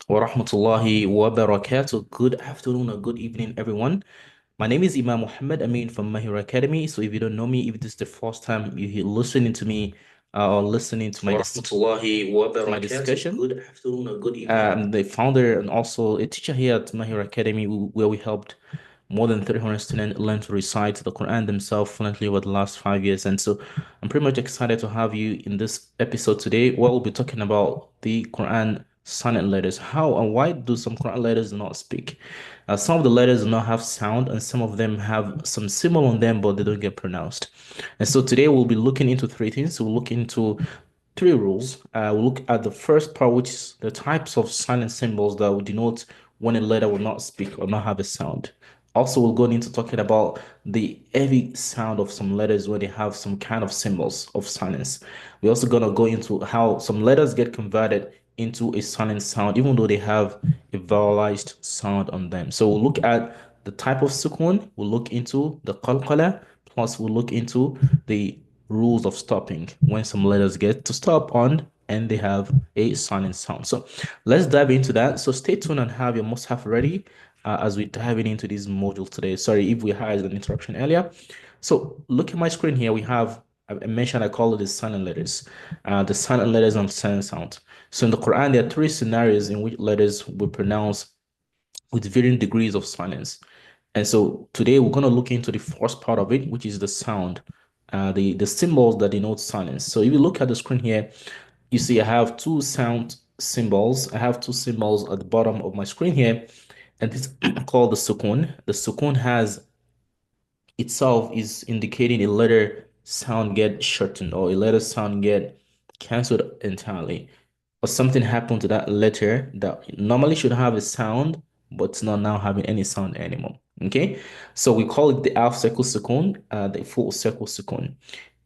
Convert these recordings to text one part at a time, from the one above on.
wa rahmatullahi wa barakatuh. Good afternoon or good evening, everyone. My name is Imam Muhammad Amin from Maaher Academy. So if you don't know me, if this is the first time you're listening to me or listening to Wa rahmatullahi wa to my barakatuh. discussion, Good afternoon or good evening. I'm the founder and also a teacher here at Maaher Academy, where we helped more than 300 students learn to recite the Quran themselves fluently over the last 5 years. And so I'm pretty much excited to have you in this episode today, where we'll be talking about the Quran silent letters. How and why do some Quran letters not speak? Some of the letters do not have sound, and some of them have some symbol on them, but they don't get pronounced. And so today we'll be looking into three things. We'll look into three rules. We'll look at the first part, which is the types of silent symbols that would denote when a letter will not speak or not have a sound. Also, we'll go into talking about the heavy sound of some letters where they have some kind of symbols of silence. We're also gonna go into how some letters get converted into a silent sound, even though they have a vowelized sound on them. So we'll look at the type of sukun, we'll look into the qalqala, plus we'll look into the rules of stopping when some letters get to stop on and they have a silent sound. So let's dive into that. So stay tuned and have your must-have ready as we dive into this module today. Sorry if we had an interruption earlier. So look at my screen here. We have, I mentioned, I call it the silent letters, the silent letters and silent sound. So in the Quran, there are three scenarios in which letters we pronounce with varying degrees of silence. And so today we're going to look into the first part of it, which is the sound, the symbols that denote silence. So if you look at the screen here, you see I have two sound symbols. I have two symbols at the bottom of my screen here, and it's called the sukun. The sukun has itself is indicating a letter sound get shortened or a letter sound get cancelled entirely, or something happened to that letter that normally should have a sound, but it's not now having any sound anymore. Okay, so we call it the half circle sukun, the full circle sukun.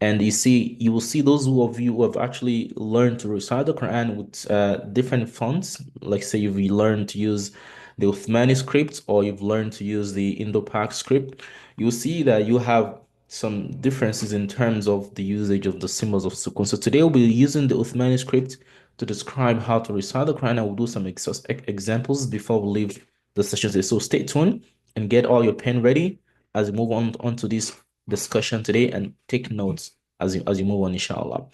And you will see those of you who have actually learned to recite the Quran with different fonts, like say you've learned to use the Uthmani script or you've learned to use the Indo-Pak script, you'll see that you have some differences in terms of the usage of the symbols of Sukun. So today we'll be using the Uthmani script to describe how to recite the Quran. I will do some examples before we leave the session today. So stay tuned and get all your pen ready as we move on to this discussion today and take notes as you move on, inshallah.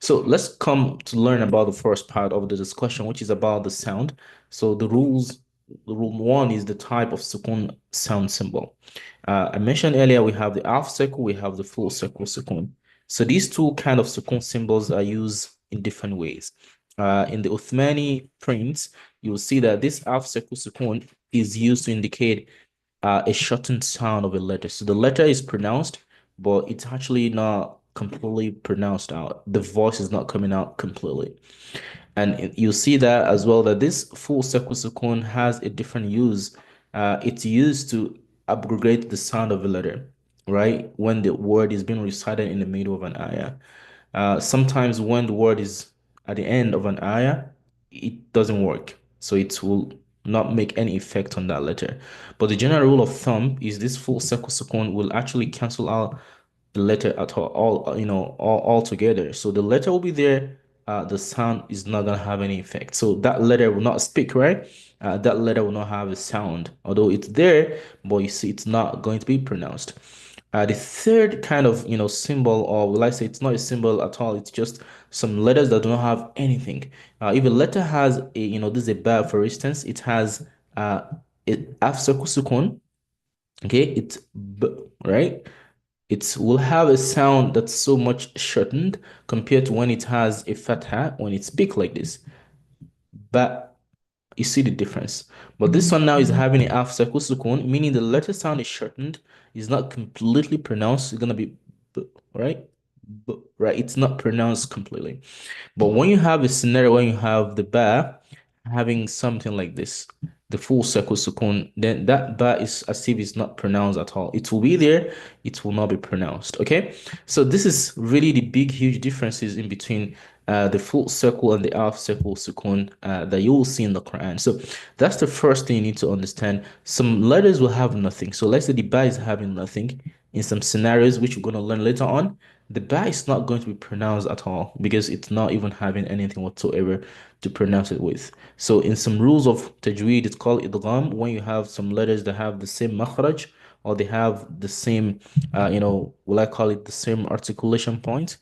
So let's come to learn about the first part of the discussion, which is about the sound. So the rule one is the type of sukun sound symbol. I mentioned earlier we have the half circle, we have the full circle sukun. So these two kind of sukun symbols are used in different ways. In the Uthmani prints, you will see that this half circle sukun is used to indicate a shortened sound of a letter. So the letter is pronounced, but it's actually not completely pronounced out. The voice is not coming out completely. And you see that as well, that this full circle sukun has a different use. It's used to aggregate the sound of a letter, right? When the word is being recited in the middle of an ayah. Sometimes when the word is at the end of an ayah, it doesn't work. So it will not make any effect on that letter. But the general rule of thumb is this full circle sukun will actually cancel out the letter at all all together. So the letter will be there, the sound is not gonna have any effect. So that letter will not speak, right? That letter will not have a sound, although it's there, but you see it's not going to be pronounced. The third kind of symbol, or will I say it's not a symbol at all, it's just some letters that do not have anything. If a letter has a, this is a ba, for instance, it has a half circle sukun, okay, it's b, right? It will have a sound that's so much shortened compared to when it has a fatha, when it's big like this. But you see the difference. But this one now is having a half circle sukun, meaning the letter sound is shortened. It's not completely pronounced. It's gonna be b, right? B, right? It's not pronounced completely. But when you have a scenario when you have the ba having something like this, the full circle sukun, then that ba is as if it's not pronounced at all. It will be there, it will not be pronounced. Okay, so this is really the big, huge differences in between the full circle and the half circle sukun that you will see in the Quran. So that's the first thing you need to understand. Some letters will have nothing. So let's say the ba is having nothing. in some scenarios, which we're going to learn later on, the ba is not going to be pronounced at all because it's not even having anything whatsoever to pronounce it with. So in some rules of tajweed, it's called idgham when you have some letters that have the same makhraj or they have the same, will I call it the same articulation point?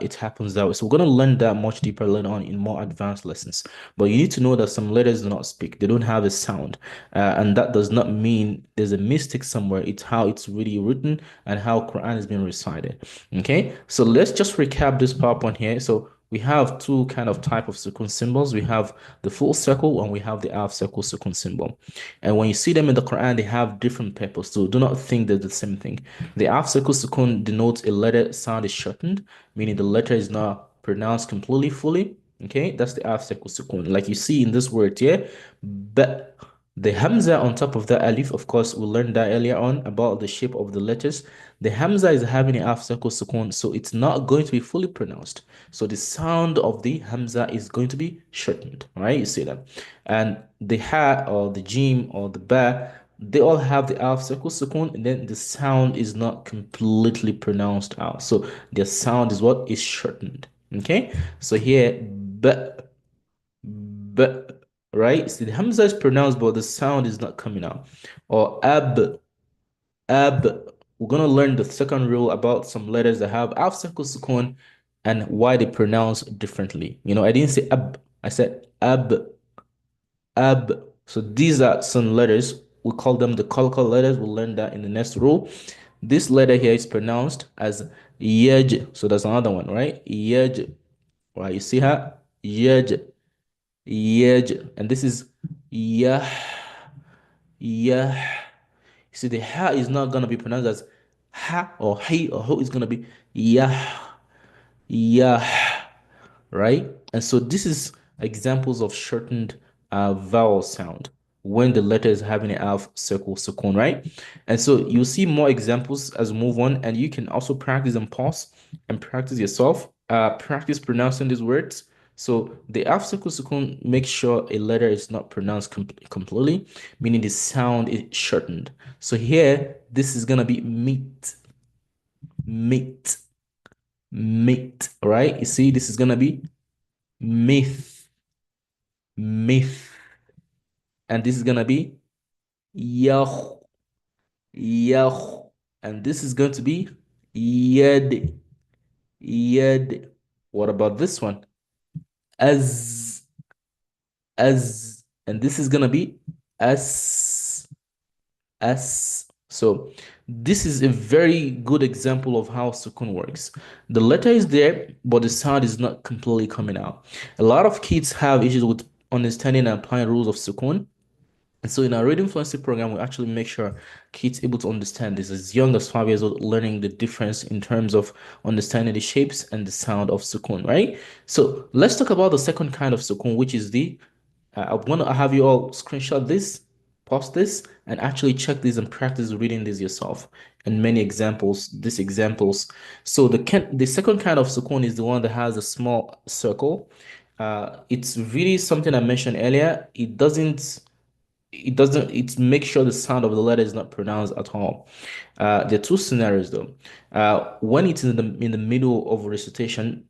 It happens that way. So we're going to learn that much deeper later on in more advanced lessons. But you need to know that some letters do not speak. They don't have a sound. And that does not mean there's a mistake somewhere. It's how it's really written and how Quran is being recited. Okay, so let's just recap this PowerPoint here. So we have two kind of type of sukun symbols. We have the full circle and we have the half circle sukun symbol. And when you see them in the Quran, they have different purpose. So do not think they're the same thing. The half circle sukun denotes a letter sound is shortened, meaning the letter is not pronounced completely fully. Okay, that's the half circle sukun. Like you see in this word here, but the hamza on top of the alif, of course, we learned that earlier on about the shape of the letters. The hamza is having an half circle sukun, so it's not going to be fully pronounced. So the sound of the hamza is going to be shortened, right? You see that. And the ha or the jim or the ba, they all have the half circle sukun, and then the sound is not completely pronounced out. So their sound is what is shortened. Okay, so here ba, ba, right? See, the hamza is pronounced, but the sound is not coming out. Or ab. We're gonna learn the second rule about some letters that have half circle sukun and why they pronounce differently. I didn't say ab, I said ab. So these are some letters. We call them the colloquial letters. We'll learn that in the next rule. This letter here is pronounced as yaj. So that's another one, right? Yaj. Right, you see how? Yaj. Yaj. And this is yah. Yah. You see, the ha is not gonna be pronounced as ha or he or ho. It's gonna be yah, yah, right? And so this is examples of shortened vowel sound when the letter is having a half circle sukun, right? And so you'll see more examples as we move on, and you can also practice and pause and practice yourself. Practice pronouncing these words. So the half circle sukun makes sure a letter is not pronounced completely, meaning the sound is shortened. So here, this is gonna be meat, meat, meat, right? You see, this is gonna be myth, myth, and this is gonna be yah, yah, and this is going to be yad, yad. What about this one? As, and this is gonna be as, as. So this is a very good example of how sukun works. The letter is there, but the sound is not completely coming out. A lot of kids have issues with understanding and applying rules of sukun. And so in our reading fluency program, we actually make sure kids able to understand this as young as 5 years old, learning the difference in terms of understanding the shapes and the sound of sukun, right? So let's talk about the second kind of sukun, which is the I want to have you all screenshot this, pause this, and actually check this and practice reading this yourself. And many examples, these examples. So the second kind of sukun is the one that has a small circle. It's really something I mentioned earlier. It makes sure the sound of the letter is not pronounced at all. There are two scenarios though. When it's in the middle of a recitation,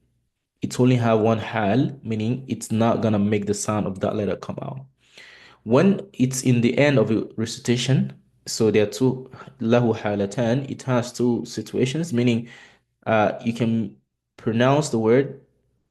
it's only have one hal, meaning it's not gonna make the sound of that letter come out. When it's in the end of a recitation, so there are two lahu halatan, it has two situations, meaning you can pronounce the word,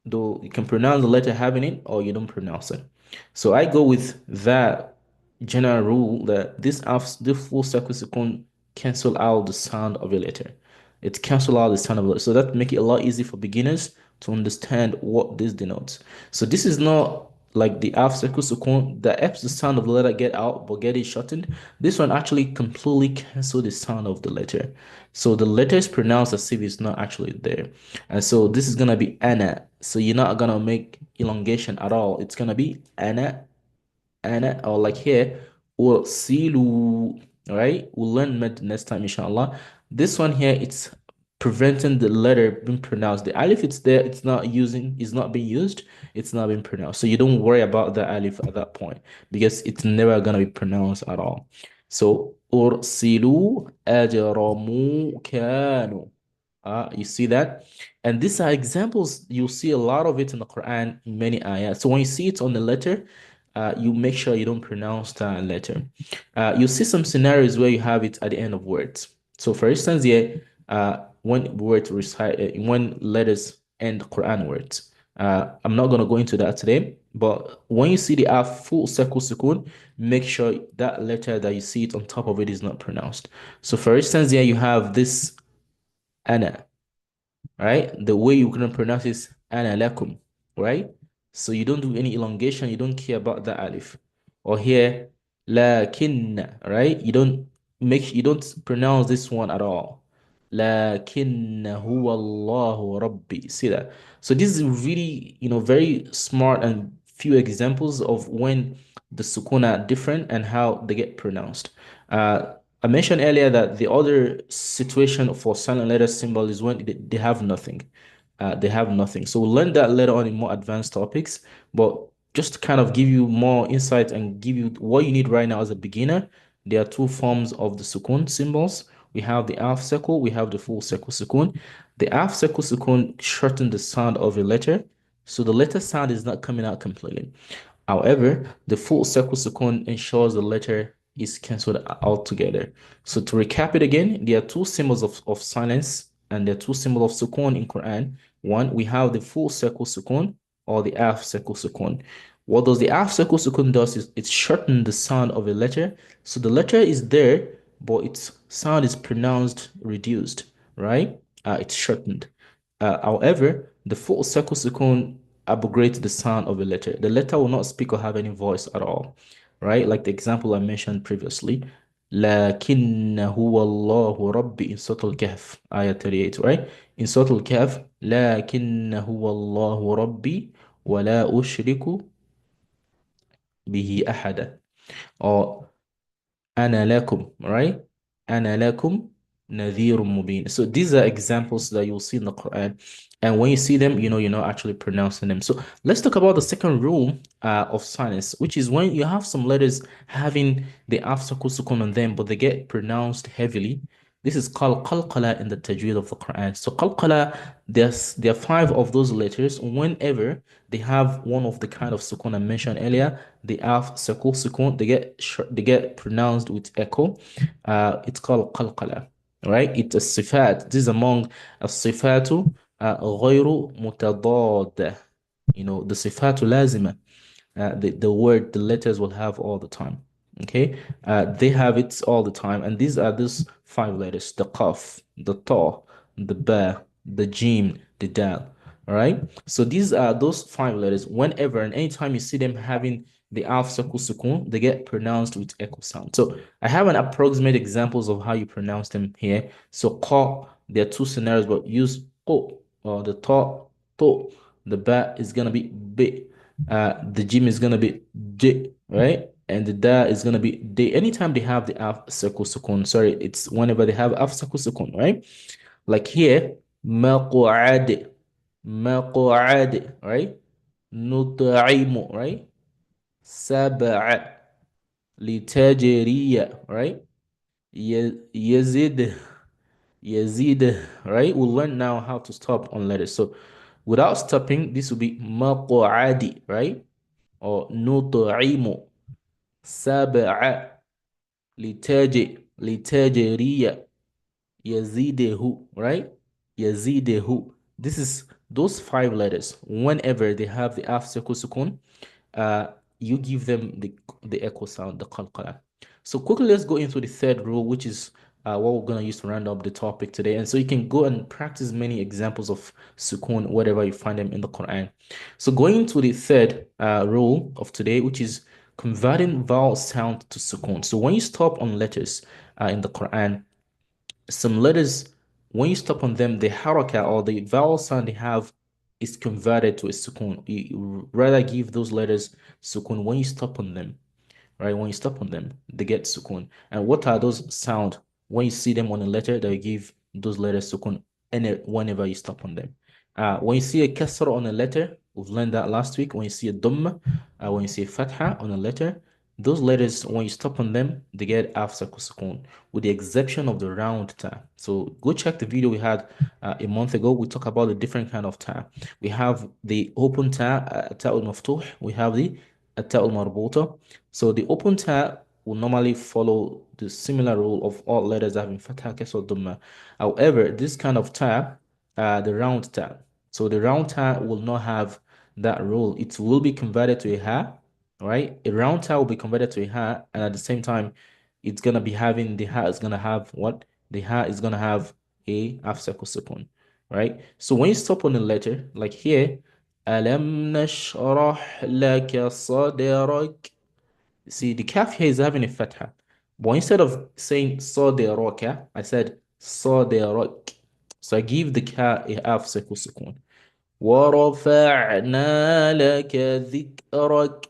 though you can pronounce the letter having it or you don't pronounce it. So I go with that general rule that the full circle sukun cancel out the sound of a letter. It cancel out the sound of a letter. So that make it a lot easier for beginners to understand what this denotes. So this is not like the half circle sukun that helps the sound of the letter get out but get it shortened. This one actually completely cancel the sound of the letter. So the letter is pronounced as if it's not actually there. And so this is gonna be ana. So you're not gonna make elongation at all. It's gonna be ana, ana, or like here, or silu. All right, we'll learn med next time, inshallah. This one here, it's preventing the letter being pronounced. The alif, it's there, it's not being used, it's not being pronounced. So you don't worry about the alif at that point because it's never gonna be pronounced at all. So أرسلوا أجرموا كانوا. You see that? And these are examples. You'll see a lot of it in the Quran, many ayat. So when you see it on the letter, you make sure you don't pronounce that letter. You see some scenarios where you have it at the end of words. So for instance, here, when words recite, when letters end Quran words. I'm not going to go into that today, but when you see the full circle sukun, make sure that letter that you see it on top of it is not pronounced. So for instance, here you have this ana, right? The way you're gonna pronounce is ana lakum, right? So you don't do any elongation, you don't care about the alif. Or here, lakinna, right? You don't pronounce this one at all. Lakinna huwa Allahu Rabbi. See that? So this is really, very smart and few examples of when the sukun are different and how they get pronounced. I mentioned earlier that the other situation for silent letter symbol is when they have nothing. They have nothing. So we'll learn that later on in more advanced topics, but just to kind of give you more insight and give you what you need right now as a beginner, there are two forms of the sukun symbols. We have the half circle, we have the full circle sukun. The half circle sukun shorten the sound of a letter, so the letter sound is not coming out completely. However, the full circle sukun ensures the letter is cancelled altogether. So to recap it again, there are two symbols of silence and there are two symbols of sukun in Quran. One, we have the full circle sukun or the half circle sukun. What does the half circle sukun does is it shortens the sound of a letter. So the letter is there, but its sound is pronounced reduced, right? It's shortened. However, the full circle sukun abrogates the sound of a letter. The letter will not speak or have any voice at all, right? Like the example I mentioned previously. لكن هو الله ربي in Surah Al-Kahf, ayah 38, right? In Surah Al-Kahf, لكن هو الله ربي ولا أشرك به أحدا. Or Ana lakum, right? Ana lakum nadhirun mubin. So these are examples that you'll see in the Quran. And when you see them, you're not actually pronouncing them. So let's talk about the second rule of silence, which is when you have some letters having the after sukun on them, but they get pronounced heavily. This is called qalqala in the Tajweed of the Quran. So qalqala, there are five of those letters. Whenever they have one of the kind of sukun I mentioned earlier, the alf circle sukun, they get pronounced with echo. It's called qalqala, right? It's a sifat. This is among الصفات غير متضادة. The sifatu lazima, the word, the letters will have all the time. Okay, they have it all the time, and these are these five letters: the qaf, the ta, the ba, the jim, the dal. All right. So these are those five letters. Whenever and anytime you see them having the alf circle sukun, they get pronounced with echo sound. So I have an approximate examples of how you pronounce them here. So qa, there are two scenarios, but use q, or the ta, to. The ba is gonna be b. The jim is gonna be j, right? And the da is gonna be d. Anytime they have the alf circle sukun, sorry, it's whenever they have alf circle sukun, right? Like here, maq'ad, maq'ad, right? Nut'imu, right? Sab'a, litajriya, right? Yazid, yazid, right? We'll learn now how to stop on letters. So without stopping, this will be maq'adi, right? Or nut'imu, sab'a, litajriya, yazidehu, right? Yazidehu. This is those five letters. Whenever they have the alf circle sukun, uh, you give them the echo sound, the qalqala. So quickly, let's go into the third rule, which is what we're gonna use to round up the topic today. And so you can go and practice many examples of sukun, wherever you find them in the Quran. So going to the third rule of today, which is converting vowel sound to sukun. So when you stop on letters in the Quran, some letters, when you stop on them, the haraka or the vowel sound they have is converted to a sukun. You rather give those letters sukun when you stop on them, right? When you stop on them, they get sukun. And what are those sound when you see them on a letter that you give those letters sukun whenever you stop on them? When you see a kasra on a letter, we've learned that last week. When you see a dhamma, when you see a fatha on a letter, Those letters, when you stop on them, they get half circle sukun, with the exception of the round ta. So go check the video we had a month ago. We talk about the different kind of ta. We have the open ta, ta'ul maftuh. We have the ta'ul marbuta. So the open ta will normally follow the similar rule of all letters having fatha, kasra, dhamma. However, this kind of ta, the round ta. So the round ta will not have that rule. It will be converted to a ha, right? A round tile will be converted to a hat, and at the same time, it's gonna be having the hat is gonna have what? The hat is gonna have a half circle sukun, right? So when you stop on the letter, like here, Alam nashrah laka sadrak. See, the kaf here is having a fatha. But instead of saying sadraka, I said sadrak. So I give the ka a half circle sukun. وَرَفَعْنَا لَكَ ذِكْرَكَ.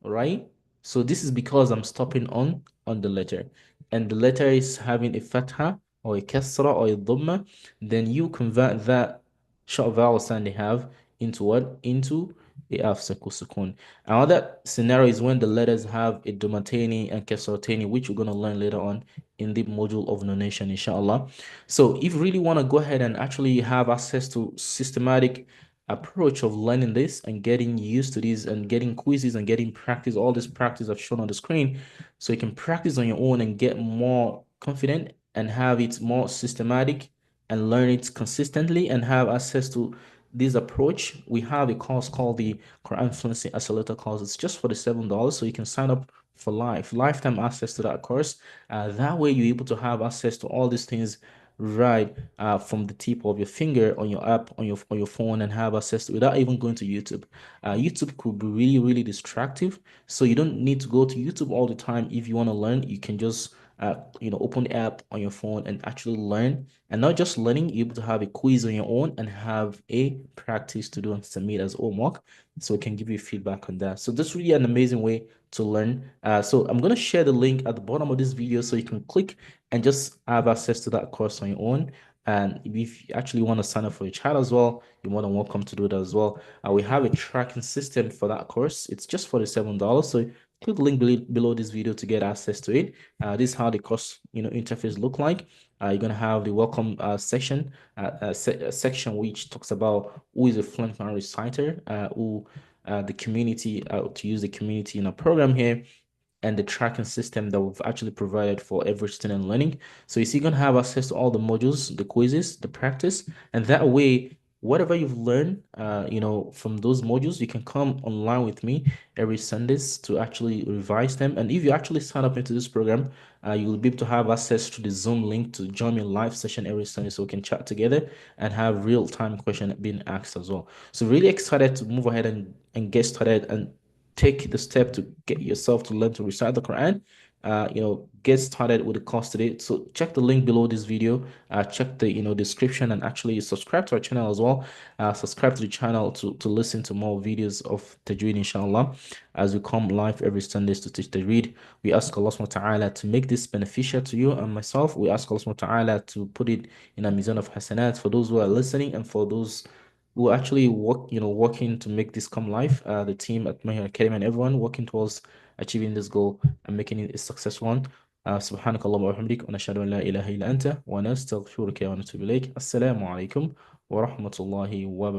Right? So this is because I'm stopping on the letter. And the letter is having a fatha or a kasra or a dhamma. Then you convert that short vowel sound they have into what? Into a half circle sukun. Another scenario is when the letters have a dhammatani and kasratani, which we're going to learn later on in the module of nonation, inshallah. So if you really want to go ahead and actually have access to systematic approach of learning this and getting used to this and getting quizzes and getting practice, all this practice I've shown on the screen, so you can practice on your own and get more confident and have it more systematic and learn it consistently and have access to this approach. We have a course called the Quran Fluency Accelerator course. It's just for the $7, so you can sign up for lifetime access to that course. That way you're able to have access to all these things right from the tip of your finger on your app on your phone and have access to without even going to YouTube. YouTube could be really, really distractive. So you don't need to go to YouTube all the time. If you want to learn, you can just open the app on your phone and actually learn. And not just learning, you're able to have a quiz on your own and have a practice to do and submit as homework. So it can give you feedback on that. So that's really an amazing way to learn. So I'm going to share the link at the bottom of this video so you can click and just have access to that course on your own. And if you actually want to sign up for your child as well, you're more than welcome to do that as well. We have a tracking system for that course. It's just for the $7. So click the link below this video to get access to it. This is how the course interface look like. You're gonna have the welcome section, section which talks about who is a fluent Quran reciter, who the community, to use the community in a program here, and the tracking system that we've actually provided for every student learning. So you're going to have access to all the modules, the quizzes, the practice, and that way, whatever you've learned, from those modules, you can come online with me every Sundays to actually revise them. And if you actually sign up into this program, you will be able to have access to the Zoom link to join me live session every Sunday so we can chat together and have real-time question being asked as well. So really excited to move ahead and get started and take the step to get yourself to learn to recite the Quran. Get started with the course today. So check the link below this video. Check the description and actually subscribe to our channel as well. Subscribe to the channel to listen to more videos of Tajweed, inshallah, as we come live every Sundays to teach Tajweed. We ask Allah subhanahu wa ta'ala to make this beneficial to you and myself. We ask Allah subhanahu wa ta'ala to put it in a mizan of hasanat for those who are listening and for those who actually working to make this come live. The team at Maaher Academy and everyone working towards achieving this goal and making it a successful one. سبحانك اللهم وبحمدك ونشهد أن لا إله إلا أنت ونستغفرك ونتوب إليك. السلام عليكم ورحمة الله وبركاته.